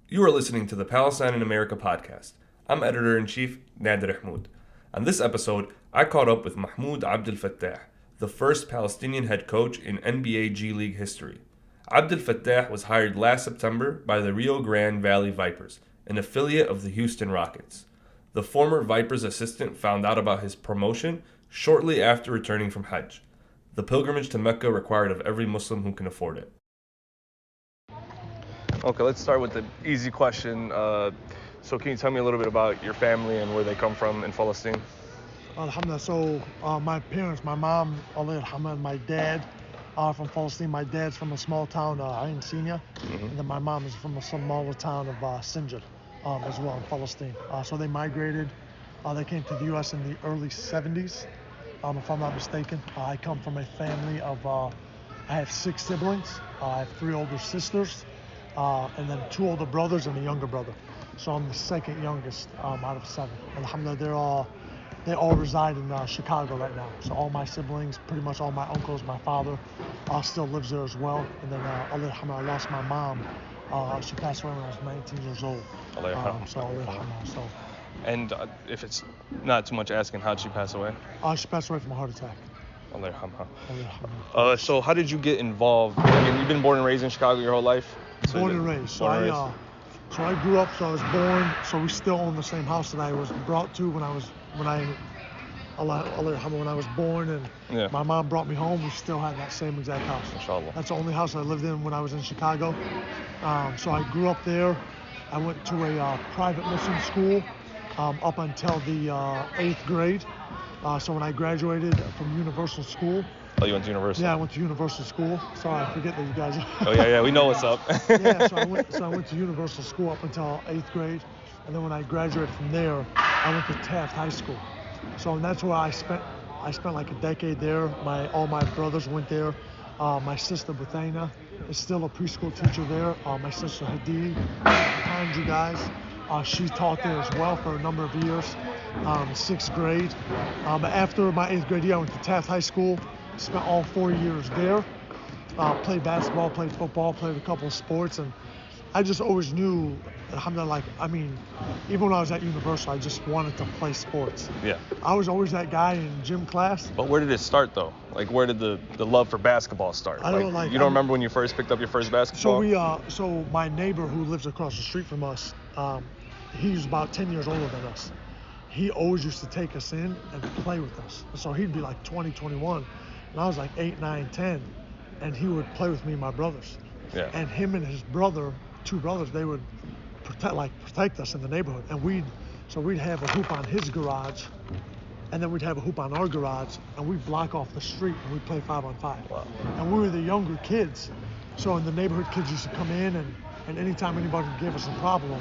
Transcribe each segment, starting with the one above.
You are listening to the Palestine in America podcast. I'm Editor-in-Chief Nader Ihmoud. On this episode, I caught up with Mahmoud Abdelfattah, the first Palestinian head coach in NBA G League history. Abdelfattah was hired last September by the Rio Grande Valley Vipers, an affiliate of the Houston Rockets. The former Vipers assistant found out about his promotion shortly after returning from Hajj, the pilgrimage to Mecca required of every Muslim who can afford it. Okay, let's start with the easy question. So can you tell me a little bit about your family and where they come from in Palestine? Alhamdulillah. So my parents, my mom, Allah yarhamha, and my dad are from Palestine. My dad's from a small town, Ain Sina, and then my mom is from a smaller town of Sinjar as well in Palestine. So they migrated. They came to the U.S. in the early 70s, if I'm not mistaken. I come from a family of, I have 6 siblings. I have 3 older sisters, and then 2 older brothers and a younger brother. So I'm the second youngest out of 7. Alhamdulillah, they all reside in Chicago right now. So all my siblings, pretty much all my uncles, my father, still lives there as well. And then Allah yarhamha, I lost my mom. She passed away when I was 19 years old. Allah yarhamha. So Allah yarhamha. And if it's not too much asking, how'd she pass away? She passed away from a heart attack. Allah yarhamha. Allah yarhamha. So how did you get involved? I mean, you've been born and raised in Chicago your whole life? Born and raised. So I grew up, so I was born, so we still own the same house that I was brought to when I was born, and my mom brought me home. We still had that same exact house. Inshallah. That's the only house I lived in when I was in Chicago. So I grew up there. I went to a private Muslim school up until the 8th grade. So when I graduated from Universal School. Oh, you went to Universal? Yeah, I went to Universal School. Sorry, I forget that you guys. Oh yeah, we know what's up. Yeah, so I went to Universal School up until 8th grade, and then when I graduated from there, I went to Taft High School. So and that's where I spent like a decade there. All my brothers went there. My sister Bethana is still a preschool teacher there. My sister Hadi, behind you guys, she taught there as well for a number of years, 6th grade. After my 8th grade year, I went to Taft High School. Spent all 4 years there. Played basketball, played football, played a couple of sports, and I just always knew, alhamdulillah, even when I was at Universal, I just wanted to play sports. Yeah. I was always that guy in gym class. But where did it start though? Like where did the love for basketball start? You don't remember when you first picked up your first basketball? So my neighbor who lives across the street from us, he's about 10 years older than us. He always used to take us in and play with us. So he'd be like 20, 21. And I was like 8, 9, 10, and he would play with me and my brothers. Yeah. And him and his brother, 2 brothers, they would protect us in the neighborhood. And we'd have a hoop on his garage, and then we'd have a hoop on our garage, and we'd block off the street and we'd play 5-on-5. Wow. And we were the younger kids, so in the neighborhood, kids used to come in, and anytime anybody gave us a problem,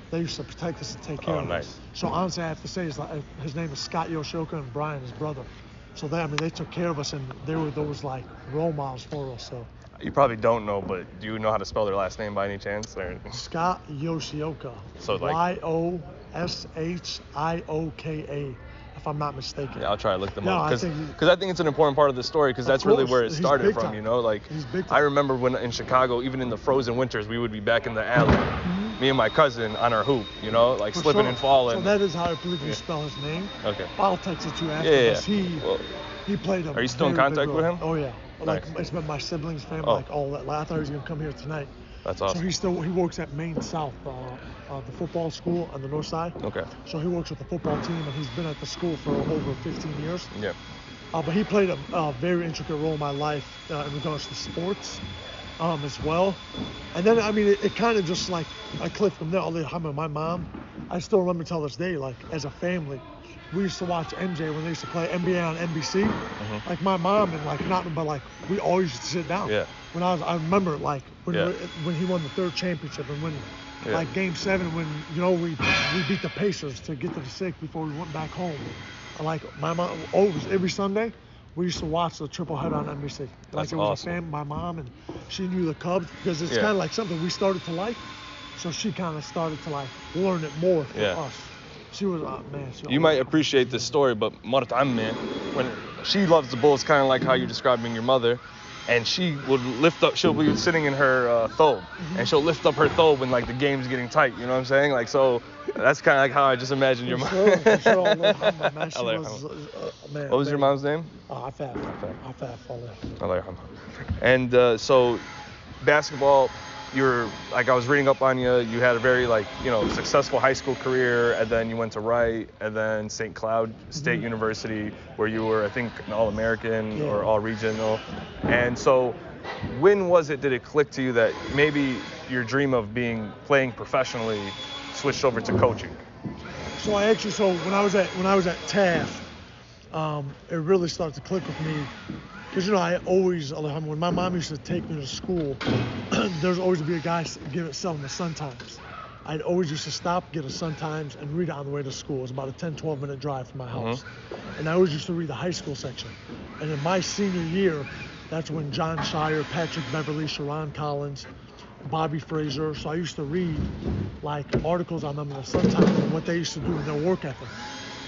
they used to protect us and take care of us. So honestly, I have to say, his name is Scott Yoshioka and Brian, his brother. So they took care of us, and they were those like role models for us. So you probably don't know, but do you know how to spell their last name by any chance? Or? Scott Yoshioka. So like Yoshioka, if I'm not mistaken. Yeah, I'll try to look them up because I think it's an important part of the story because that's really where it started from. You know, like I remember when in Chicago, even in the frozen winters, we would be back in the alley. Me and my cousin on our hoop, you know, like slipping and falling. So that is how I believe you spell his name. Okay. I'll text it to you after. He played a Are you still in contact with him? Oh yeah. Like Nice. it's been my siblings, family, like all that. Like, I thought he was gonna come here tonight. That's awesome. So he works at Maine South, the football school on the north side. Okay. So he works with the football team, and he's been at the school for over 15 years. Yeah. But he played a very intricate role in my life in regards to sports as well. And then, it kind of just like, I clicked from there. My mom, I still remember till this day, like as a family, we used to watch MJ when they used to play NBA on NBC. Mm-hmm. Like my mom and like not, but like we always used to sit down. Yeah. I remember like when he won the 3rd championship and when like Game 7 when we beat the Pacers to get to the 6th before we went back home. Like my mom always every Sunday we used to watch the triple header on NBC. That's it was awesome. a family, my mom, and she knew the Cubs because it's kind of like something we started to like. So she kind of started to like learn it more for us. She was, you might appreciate this story, but Marat Amme, when she loves the Bulls, kind of like how you're describing your mother, and she would lift up. She'll be sitting in her thobe, and she'll lift up her thobe when like the game's getting tight. You know what I'm saying? Like, so that's kind of like how I just imagined your mom. For sure. Allah yarhamha, man. She was, man. What was your mom's name? Afaf. And so basketball, you're like, I was reading up on you. You had a very successful high school career, and then you went to Wright, and then St. Cloud State University, where you were, I think, an All-American or All-Regional. And so, when did it click to you that maybe your dream of playing professionally switched over to coaching? So when I was at Taft, it really started to click with me. Because, I always, when my mom used to take me to school, there's always be a guy selling the Sun-Times. I'd always used to stop, get a Sun-Times, and read it on the way to school. It was about a 10, 12-minute drive from my house. And I always used to read the high school section. And in my senior year, that's when John Shire, Patrick Beverly, Sharon Collins, Bobby Fraser. So I used to read, articles on them in the Sun-Times and what they used to do in their work ethic.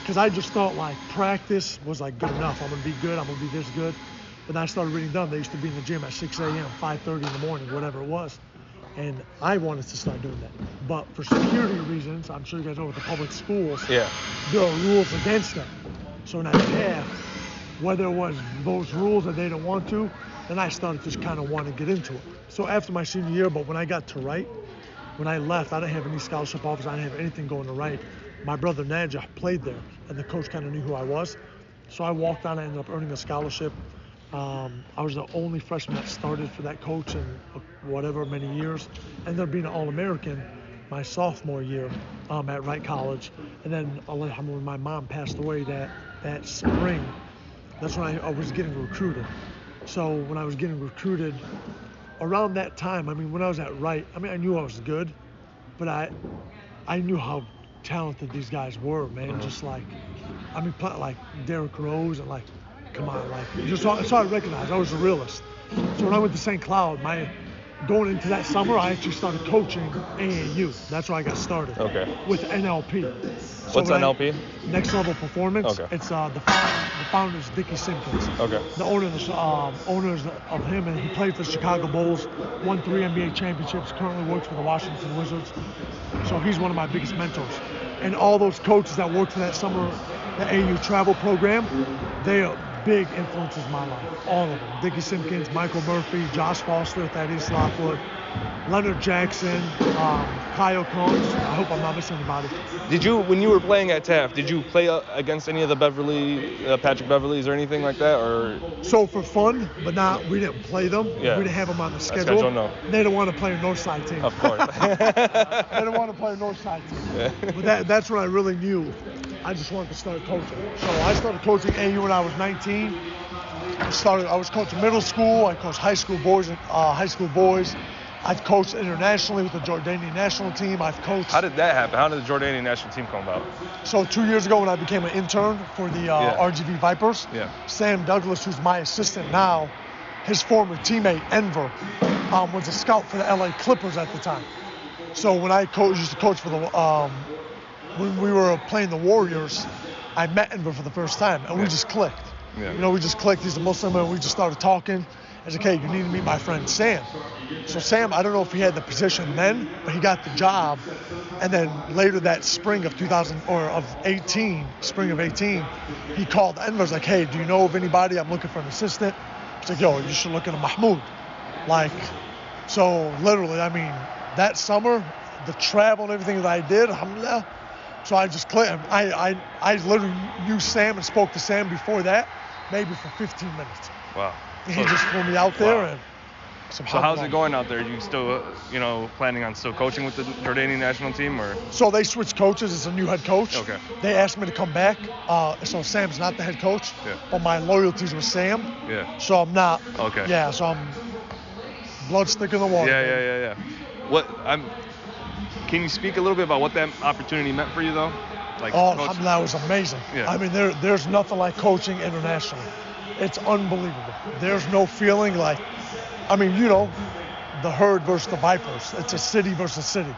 Because I just thought, practice was, good enough. I'm going to be good. I'm going to be this good. But then I started reading them. They used to be in the gym at 6 a.m., 5:30 in the morning, whatever it was. And I wanted to start doing that. But for security reasons, I'm sure you guys know with the public schools, there are rules against that. So when I Taft, whether it was those rules that they didn't want to, then I started to just kind of want to get into it. So after my senior year, but when I got to Wright, when I left, I didn't have any scholarship offers. I didn't have anything going to Wright. My brother Nader played there, and the coach kind of knew who I was. So I walked on. I ended up earning a scholarship. I was the only freshman that started for that coach in many years. Ended up being an All-American my sophomore year at Wright College. And then when my mom passed away that spring, that's when I was getting recruited. So when I was getting recruited, around that time, when I was at Wright, I knew I was good, but I knew how talented these guys were, man. Just Derrick Rose and come on, so I recognized I was a realist. So when I went to St. Cloud, going into that summer, I actually started coaching AAU. That's where I got started. Okay. With NLP. So what's NLP? Next Level Performance. Okay. It's the founder is Dickie Simpkins. Okay. The owners of him, and he played for the Chicago Bulls, won 3 NBA championships, currently works for the Washington Wizards. So he's one of my biggest mentors. And all those coaches that worked for that summer, the AAU travel program, they are big influences in my life, all of them. Dickie Simpkins, Michael Murphy, Josh Foster, Thaddeus Lockwood, Leonard Jackson, Kyle Combs. I hope I'm not missing anybody. When you were playing at Taft, did you play against any of the Patrick Beverleys or anything like that? Or so for fun, but we didn't play them. Yeah. We didn't have them on the schedule. No. They don't want to play a Northside team. Of course. They don't want to play a Northside team. Yeah. But that's when I really knew I just wanted to start coaching. So I started coaching AU when I was 19. I was coaching middle school. I coached high school boys. I've coached internationally with the Jordanian national team. I've coached. How did that happen? How did the Jordanian national team come about? So 2 years ago when I became an intern for the RGV Vipers, Sam Douglas, who's my assistant now, his former teammate Enver was a scout for the LA Clippers at the time. So when I used to coach for the when we were playing the Warriors, I met Enver for the first time, and we just clicked. Yeah. We just clicked. He's a Muslim, and we just started talking. I was like, hey, you need to meet my friend Sam. So Sam, I don't know if he had the position then, but he got the job. And then later that spring of 18, he called Enver. Was like, hey, do you know of anybody? I'm looking for an assistant. He's like, yo, you should look into Mahmoud. So literally, that summer, the travel and everything that I did, alhamdulillah. So I just clicked. I literally knew Sam and spoke to Sam before that, maybe for 15 minutes. Wow. He just flew me out there. And so how's it going out there? Are you still, planning on still coaching with the Jordanian national team, or? So they switched coaches. It's a new head coach. Okay. They asked me to come back. So Sam's not the head coach. Yeah. But my loyalties with Sam. Yeah. So I'm not. Okay. Yeah. So I'm blood stick in the water. Yeah. Can you speak a little bit about what that opportunity meant for you, though? Alhamdulillah, it was amazing. Yeah. There's nothing like coaching internationally. It's unbelievable. There's no feeling the herd versus the Vipers. It's a city versus city.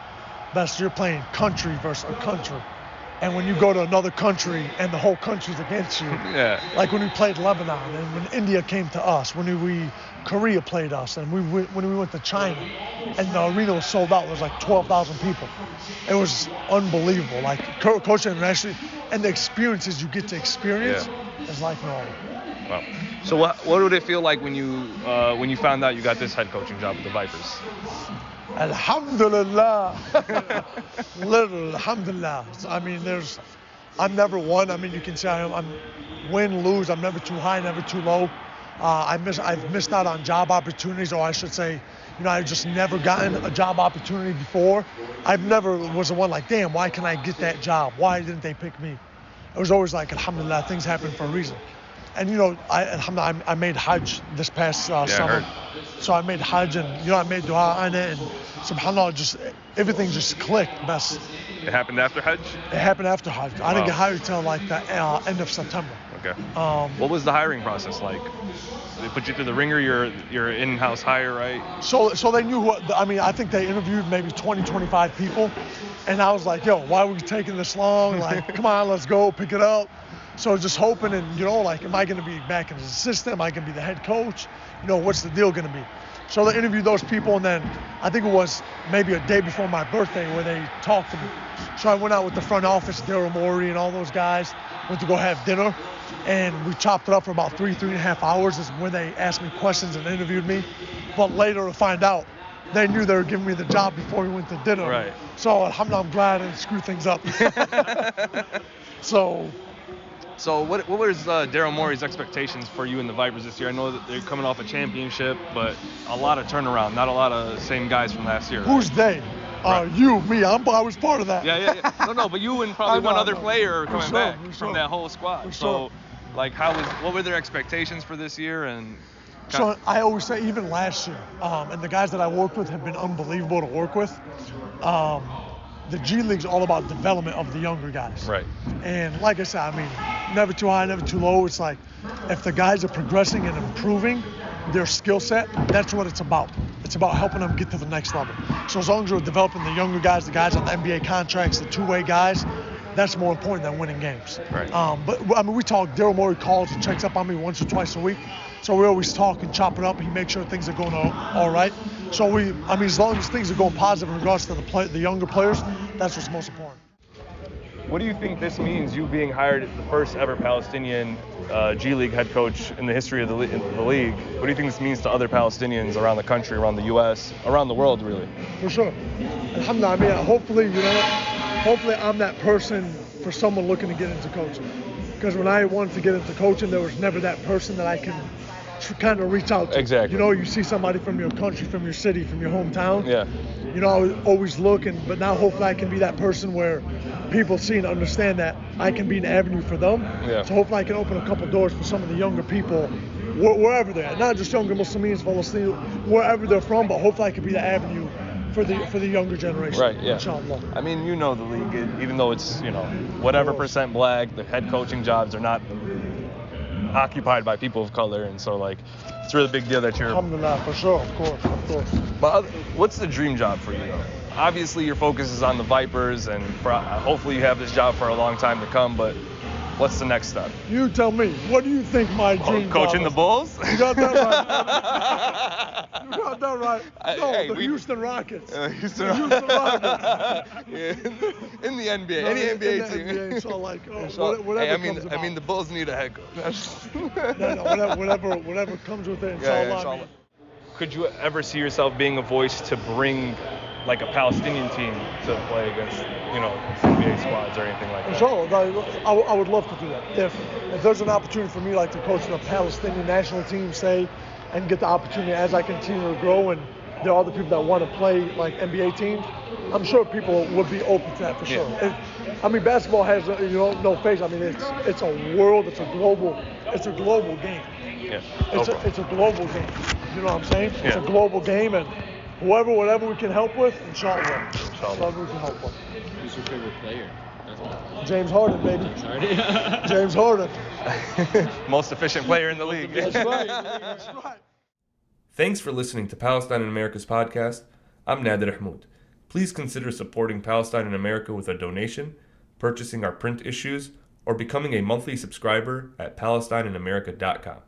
You're playing country versus a country. And when you go to another country and the whole country's against you, Yeah. like when we played Lebanon and when India came to us, when Korea played us, and when we went to China, and the arena was sold out. There was like 12,000 people. It was unbelievable. Like coaching internationally, and the experiences you get to experience is like no other. Wow. So what would it feel like when you found out you got this head coaching job with the Vipers? Alhamdulillah. Literally, alhamdulillah. I mean, I'm never one. I mean, you can say I'm win, lose. I'm never too high, never too low. I've missed out on job opportunities, or I should say, I've just never gotten a job opportunity before. I've never was the one like, damn, why can I get that job? Why didn't they pick me? It was always like, alhamdulillah, things happen for a reason. And alhamdulillah, I made Hajj this past summer. So I made Hajj, and I made dua on it, and subhanAllah, everything just clicked. Best. It happened after Hajj? It happened after Hajj. I didn't get hired till like the end of September. Okay. What was the hiring process like? They put you through the ringer. You're in-house hire, right? So they knew I think they interviewed maybe 20, 25 people, and I was like, yo, why are we taking this long? Like, come on, let's go, pick it up. So just hoping, and like, am I going to be back as an assistant? Am I going to be the head coach? What's the deal going to be? So they interviewed those people, and then I think it was maybe a day before my birthday where they talked to me. So I went out with the front office, Daryl Morey and all those guys, went to go have dinner, and we chopped it up for about 3.5 hours is when they asked me questions and interviewed me. But later to find out, they knew they were giving me the job before we went to dinner. Right. So alhamdulillah, I'm glad I didn't screw things up. So what was Daryl Morey's expectations for you and the Vipers this year? I know that they're coming off a championship, but a lot of turnaround, not a lot of same guys from last year. Who's they? Right. You, me, I was part of that. Yeah. No, but you and probably one other player coming back from that whole squad. So, like, what were their expectations for this year? And so I always say, even last year, and the guys that I worked with have been unbelievable to work with. The G League's all about development of the younger guys. Right. And like I said, I mean, never too high, never too low. It's like, if the guys are progressing and improving their skill set, that's what it's about. It's about helping them get to the next level. So as long as we're developing the younger guys, the guys on the NBA contracts, the two-way guys, that's more important than winning games. Right. But I mean, we talk. Daryl Morey calls and checks up on me once or twice a week. So we always talk and chop it up. He makes sure things are going all right. So as long as things are going positive in regards to the younger players, that's what's most important. What do you think this means, you being hired as the first ever Palestinian G League head coach in the history of the league? What do you think this means to other Palestinians around the country, around the U.S., around the world, really? For sure. Alhamdulillah. I mean, hopefully I'm that person for someone looking to get into coaching. Because when I wanted to get into coaching, there was never that person that I can kind of reach out to. Exactly. You see somebody from your country, from your city, from your hometown. Yeah. I was always looking, but now hopefully I can be that person where people see and understand that I can be an avenue for them. Yeah. So hopefully I can open a couple doors for some of the younger people, wherever they're at. Not just younger Muslims, Palestinians, wherever they're from, but hopefully I can be the avenue for the younger generation. Right, yeah. Inshallah. I mean, the league, even though it's, whatever percent black, the head coaching jobs are not occupied by people of color, and so, like, it's a really big deal that you're... Alhamdulillah, for sure, of course. But what's the dream job for you, though? Obviously, your focus is on the Vipers, and hopefully you have this job for a long time to come, but what's the next step? You tell me. What do you think my dream coaching job the Bulls? You got that right. You got that right. No, Houston Rockets. Houston Rockets. In the NBA. Any NBA team. NBA, so like, whatever comes about. I mean, the Bulls need a head coach. Whatever comes with it. Inshallah. Could you ever see yourself being a voice to bring, like, a Palestinian team to play against, NBA squads or anything like that? Inshallah, I would love to do that. If there's an opportunity for me, like, to coach the Palestinian national team, say, and get the opportunity as I continue to grow, and there are other people that want to play, like, NBA teams, I'm sure people would be open to that for sure. Basketball has, no face. I mean, it's a world, it's a global game. Yeah. It's a global game. You know what I'm saying? Yeah. It's a global game, and whatever we can help with, inshallah. Whatever we can help with. Who's your favorite player? James Harden, baby. James Harden. Most efficient player in the league. That's right. Thanks for listening to Palestine in America's podcast. I'm Nader Ihmoud. Please consider supporting Palestine in America with a donation. purchasing our print issues, or becoming a monthly subscriber at PalestineInAmerica.com.